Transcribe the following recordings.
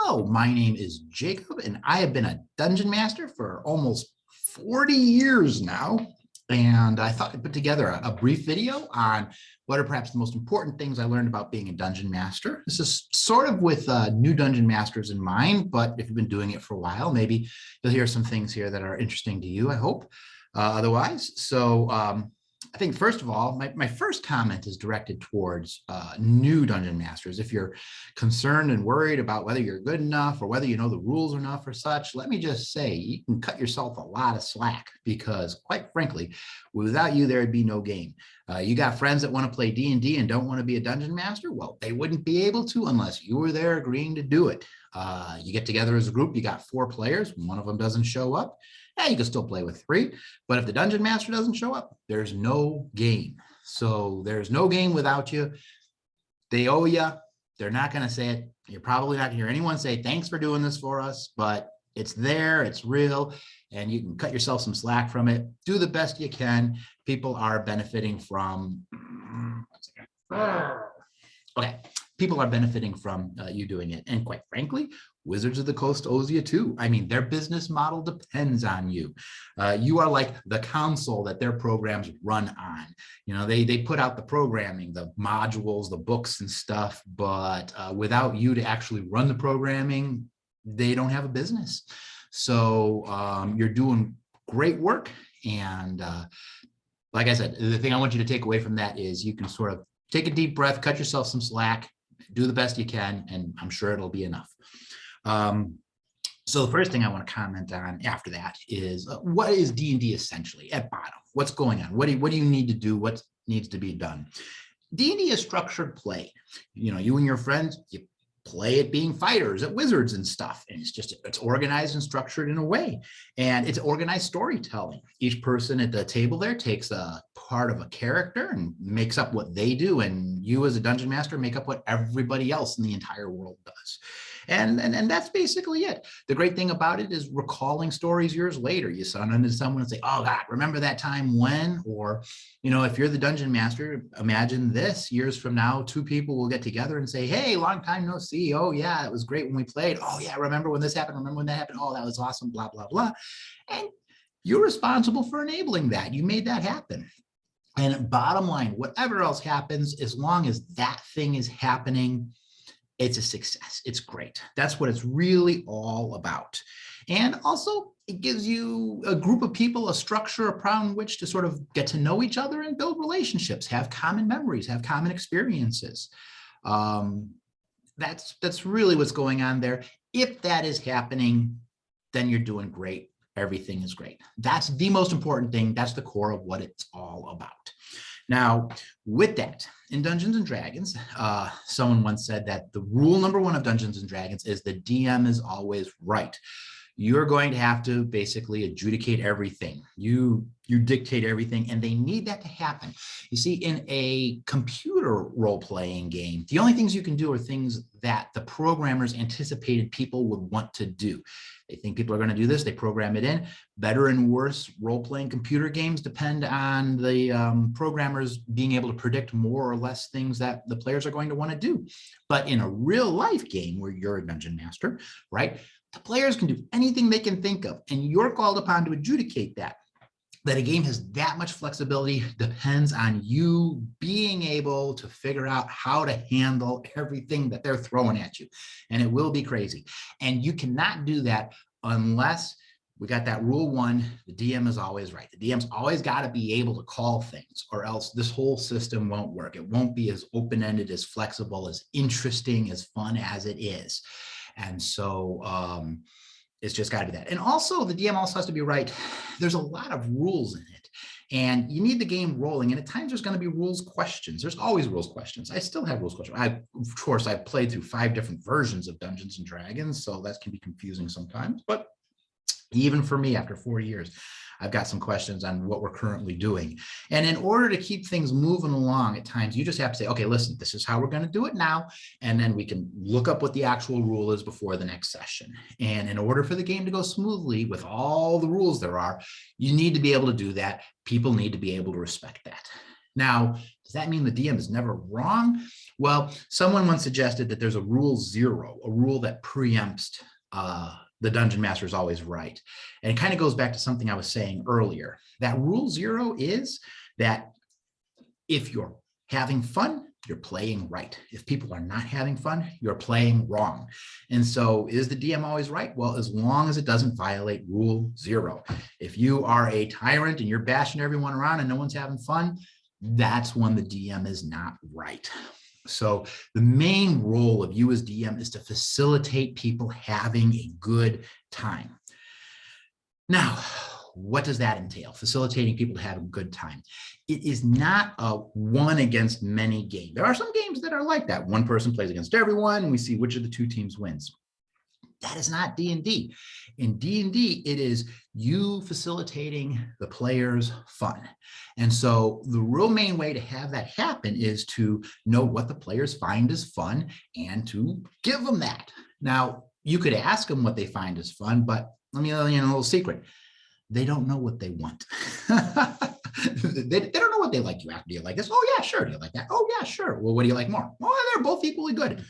Hello, my name is Jacob, and I have been a dungeon master for almost 40 years now. And I thought I'd put together a brief video on what are perhaps the most important things I learned about being a dungeon master. This is sort of with new dungeon masters in mind, but if you've been doing it for a while, maybe you'll hear some things here that are interesting to you, I hope. I think first of all, my first comment is directed towards new dungeon masters. If you're concerned and worried about whether you're good enough or whether you know the rules enough or such, let me just say you can cut yourself a lot of slack because quite frankly, without you, there'd be no game. You got friends that want to play D&D and don't want to be a dungeon master? Well, they wouldn't be able to unless you were there agreeing to do it. You get together as a group, you got 4 players, one of them doesn't show up. Yeah, you can still play with 3, but if the dungeon master doesn't show up, there's no game. So there's no game without you. They owe you. They're not going to say it. You're probably not going to hear anyone say, thanks for doing this for us, but it's there, it's real, and you can cut yourself some slack from it. Do the best you can. People are benefiting from, people are benefiting from you doing it. And quite frankly, Wizards of the Coast owes you too. I mean, their business model depends on you. You are like the console that their programs run on. You know, they put out the programming, the modules, the books and stuff, but without you to actually run the programming, they don't have a business. So you're doing great work. And like I said, the thing I want you to take away from that is you can sort of take a deep breath, cut yourself some slack, do the best you can, and I'm sure it'll be enough. So the first thing I want to comment on after that is what is D&D essentially at bottom? What's going on? What do you need to do? What needs to be done? D&D is structured play. You know, you and your friends, you play at being fighters at Wizards and stuff. And it's organized and structured in a way. And it's organized storytelling. Each person at the table there takes a part of a character and makes up what they do. And you as a dungeon master make up what everybody else in the entire world does. And that's basically it. The great thing about it is recalling stories years later. You run into someone and say, oh God, remember that time when? Or, you know, if you're the dungeon master, imagine this, years from now, 2 people will get together and say, hey, long time no see. Oh yeah, it was great when we played. Oh yeah, remember when this happened? Remember when that happened? Oh, that was awesome, blah, blah, blah. And you're responsible for enabling that. You made that happen. And bottom line, whatever else happens, as long as that thing is happening, it's a success. It's great. That's what it's really all about. And also, it gives you a group of people, a structure around which to sort of get to know each other and build relationships, have common memories, have common experiences. That's really what's going on there. If that is happening, then you're doing great. Everything is great. That's the most important thing. That's the core of what it's all about. Now, with that, in Dungeons and Dragons, someone once said that the rule number 1 of Dungeons and Dragons is the DM is always right. You're going to have to basically adjudicate everything. You dictate everything, and they need that to happen. You see, in a computer role-playing game, the only things you can do are things that the programmers anticipated people would want to do. They think people are going to do this, they program it in. Better and worse role-playing computer games depend on the programmers being able to predict more or less things that the players are going to want to do. But in a real-life game where you're a dungeon master, right, the players can do anything they can think of, and you're called upon to adjudicate that. That a game has that much flexibility depends on you being able to figure out how to handle everything that they're throwing at you. And it will be crazy. And you cannot do that unless we got that rule 1, the DM is always right. The DM's always got to be able to call things, or else this whole system won't work. It won't be as open-ended, as flexible, as interesting, as fun as it is. And so it's just got to be that. And also the DM also has to be right. There's a lot of rules in it, and you need the game rolling. And at times there's going to be rules questions. There's always rules questions. I still have rules questions. Of course, I've played through 5 different versions of Dungeons and Dragons, so that can be confusing sometimes. But even for me, after 4 years, I've got some questions on what we're currently doing. And in order to keep things moving along, at times you just have to say, okay, listen, this is how we're going to do it now. And then we can look up what the actual rule is before the next session. And in order for the game to go smoothly with all the rules there are, you need to be able to do that. People need to be able to respect that. Now, Does that mean the DM is never wrong? Well, someone once suggested that there's a rule 0, a rule that preempts the dungeon master is always right. And it kind of goes back to something I was saying earlier. That rule 0 is that if you're having fun, you're playing right. If people are not having fun, you're playing wrong. And so is the DM always right? Well, as long as it doesn't violate rule 0. If you are a tyrant and you're bashing everyone around and no one's having fun, that's when the DM is not right. So the main role of you as DM is to facilitate people having a good time. Now, what does that entail? Facilitating people to have a good time. It is not a one against many game. There are some games that are like that. One person plays against everyone, and we see which of the 2 teams wins. That is not D&D. In D&D, it is you facilitating the players' fun. And so the real main way to have that happen is to know what the players find as fun and to give them that. Now, you could ask them what they find as fun, but let me tell you a little secret. They don't know what they want. They don't know what they like you after. Do you like this? Oh, yeah, sure. Do you like that? Oh, yeah, sure. Well, what do you like more? Oh, they're both equally good.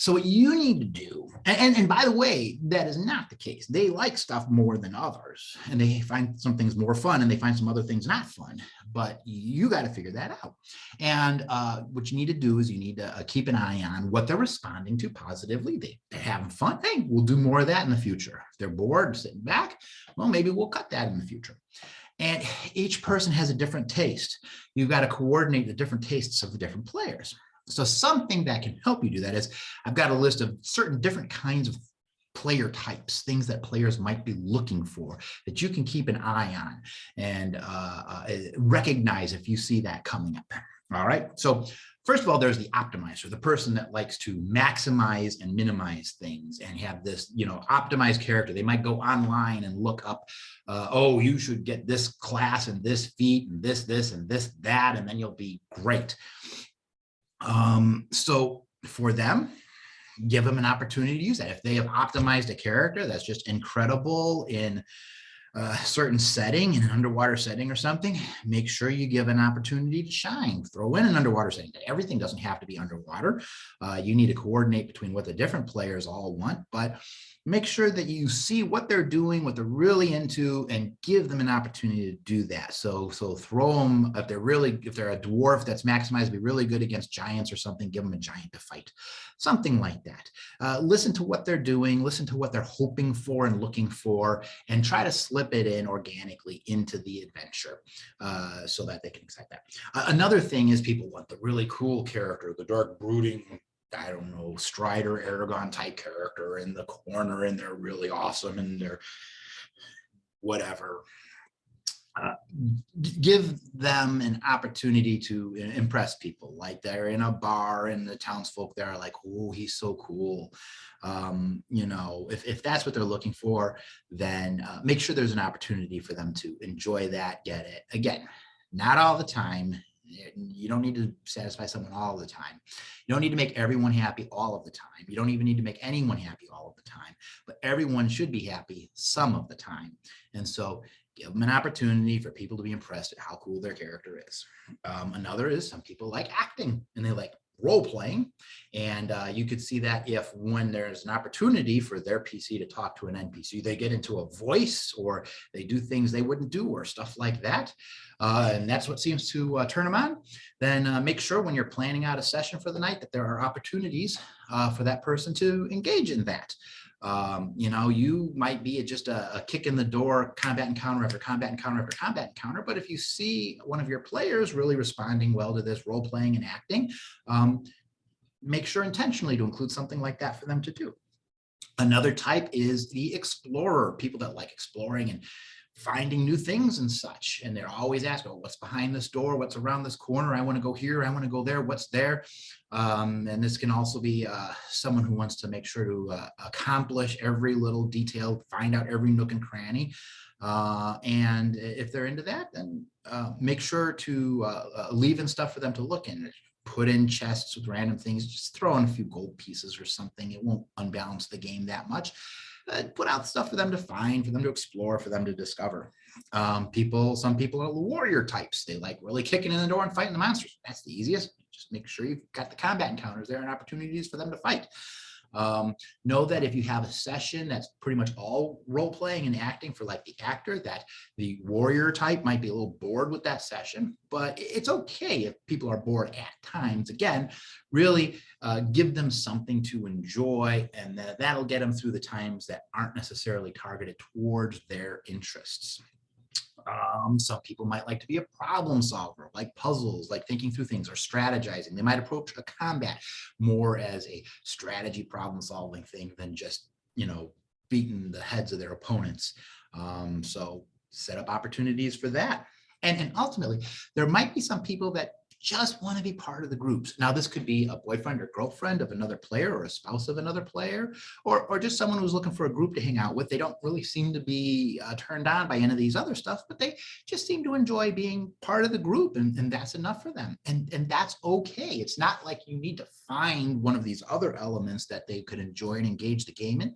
So what you need to do, and by the way, that is not the case. They like stuff more than others, and they find some things more fun, and they find some other things not fun. But you got to figure that out. And what you need to do is you need to keep an eye on what they're responding to positively. They're having fun. Hey, we'll do more of that in the future. If they're bored, sitting back, well, maybe we'll cut that in the future. And each person has a different taste. You've got to coordinate the different tastes of the different players. So something that can help you do that is I've got a list of certain different kinds of player types, things that players might be looking for that you can keep an eye on and recognize if you see that coming up. All right. So first of all, there's the optimizer, the person that likes to maximize and minimize things and have this, optimized character. They might go online and look up, oh, you should get this class and this feat and this, and this, that, and then you'll be great. So for them, give them an opportunity to use that. If they have optimized a character that's just incredible in a certain setting, in an underwater setting or something, make sure you give an opportunity to shine. Throw in an underwater setting. Everything doesn't have to be underwater. You need to coordinate between what the different players all want, but make sure that you see what they're doing, what they're really into, and give them an opportunity to do that. So throw them, if they're a dwarf that's maximized to be really good against giants or something, give them a giant to fight, something like that. Listen to what they're doing, listen to what they're hoping for and looking for, and try to slip it in organically into the adventure so that they can accept that. Another thing is people want the really cool character, the dark brooding, I don't know, Strider, Aragon type character in the corner, and they're really awesome and they're whatever. Give them an opportunity to impress people. Like they're in a bar and the townsfolk there are like, oh, he's so cool. If that's what they're looking for, then make sure there's an opportunity for them to enjoy that, get it. Again, not all the time. You don't need to satisfy someone all the time. You don't need to make everyone happy all of the time. You don't even need to make anyone happy all of the time, but everyone should be happy some of the time. And so give them an opportunity for people to be impressed at how cool their character is. Another is some people like acting and they like role playing. And you could see that if when there's an opportunity for their PC to talk to an NPC, they get into a voice or they do things they wouldn't do or stuff like that. And that's what seems to turn them on. Then make sure when you're planning out a session for the night that there are opportunities for that person to engage in that. You might be just a kick in the door, combat encounter after combat encounter after combat encounter. But if you see one of your players really responding well to this role playing and acting, make sure intentionally to include something like that for them to do. Another type is the explorer, people that like exploring and finding new things and such. And they're always asking, oh, what's behind this door? What's around this corner? I want to go here. I want to go there. What's there? And this can also be someone who wants to make sure to accomplish every little detail, find out every nook and cranny. And if they're into that, then make sure to leave in stuff for them to look in. put in chests with random things, just throw in a few gold pieces or something. It won't unbalance the game that much. Put out stuff for them to find, for them to explore, for them to discover. Some people are warrior types. They like really kicking in the door and fighting the monsters. That's the easiest. Just make sure you've got the combat encounters there and opportunities for them to fight. Know that if you have a session that's pretty much all role playing and acting for like the actor, that the warrior type might be a little bored with that session, but it's okay if people are bored at times. Again, really give them something to enjoy, and that'll get them through the times that aren't necessarily targeted towards their interests. Some people might like to be a problem solver, like puzzles, like thinking through things or strategizing. They might approach a combat more as a strategy problem solving thing than just, beating the heads of their opponents. So set up opportunities for that. And ultimately, there might be some people that just want to be part of the groups. Now, this could be a boyfriend or girlfriend of another player or a spouse of another player, or just someone who's looking for a group to hang out with. They don't really seem to be turned on by any of these other stuff, but they just seem to enjoy being part of the group, and that's enough for them. And that's okay. It's not like you need to find one of these other elements that they could enjoy and engage the game in.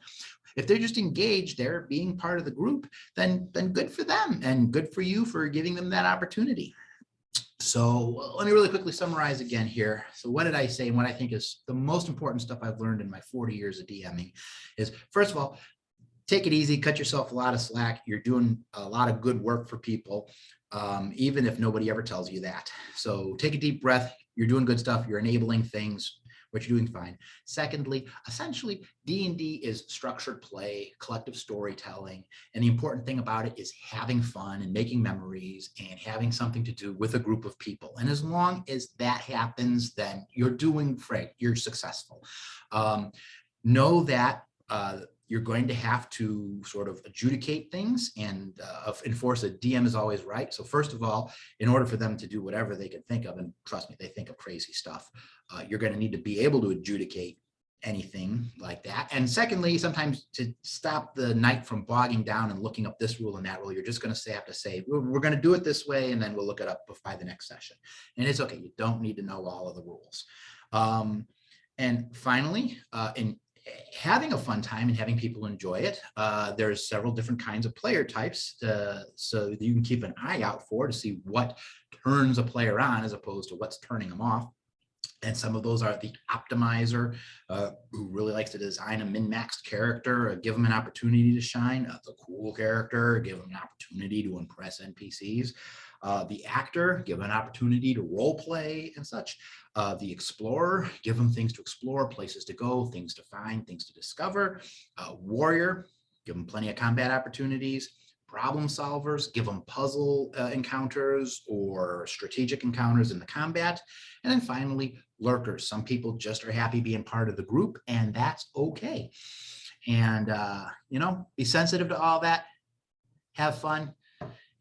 If they're just engaged, they're being part of the group, then good for them, and good for you for giving them that opportunity. So let me really quickly summarize again here. So what did I say? And what I think is the most important stuff I've learned in my 40 years of DMing is, first of all, take it easy, cut yourself a lot of slack. You're doing a lot of good work for people, even if nobody ever tells you that. So take a deep breath. You're doing good stuff. You're enabling things, but you're doing fine. Secondly, essentially, D&D is structured play, collective storytelling, and the important thing about it is having fun and making memories and having something to do with a group of people. And as long as that happens, then you're doing great. You're successful. Know that you're going to have to sort of adjudicate things and enforce a DM is always right. So first of all, in order for them to do whatever they can think of, and trust me, they think of crazy stuff, you're going to need to be able to adjudicate anything like that. And secondly, sometimes to stop the night from bogging down and looking up this rule and that rule, you're just going to have to say, we're going to do it this way, and then we'll look it up by the next session. And it's okay. You don't need to know all of the rules. And finally, in having a fun time and having people enjoy it, there's several different kinds of player types, so that you can keep an eye out for to see what turns a player on as opposed to what's turning them off. And some of those are the optimizer, who really likes to design a min-maxed character, give them an opportunity to shine. The cool character, give them an opportunity to impress NPCs. The actor, give them an opportunity to role play and such. The explorer, give them things to explore, places to go, things to find, things to discover. Warrior, give them plenty of combat opportunities. Problem solvers, give them puzzle encounters or strategic encounters in the combat. And then finally, lurkers. Some people just are happy being part of the group, and that's okay. And, be sensitive to all that. Have fun.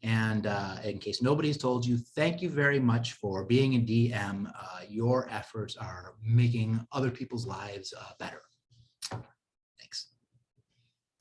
And in case nobody's told you, thank you very much for being a DM. Your efforts are making other people's lives better.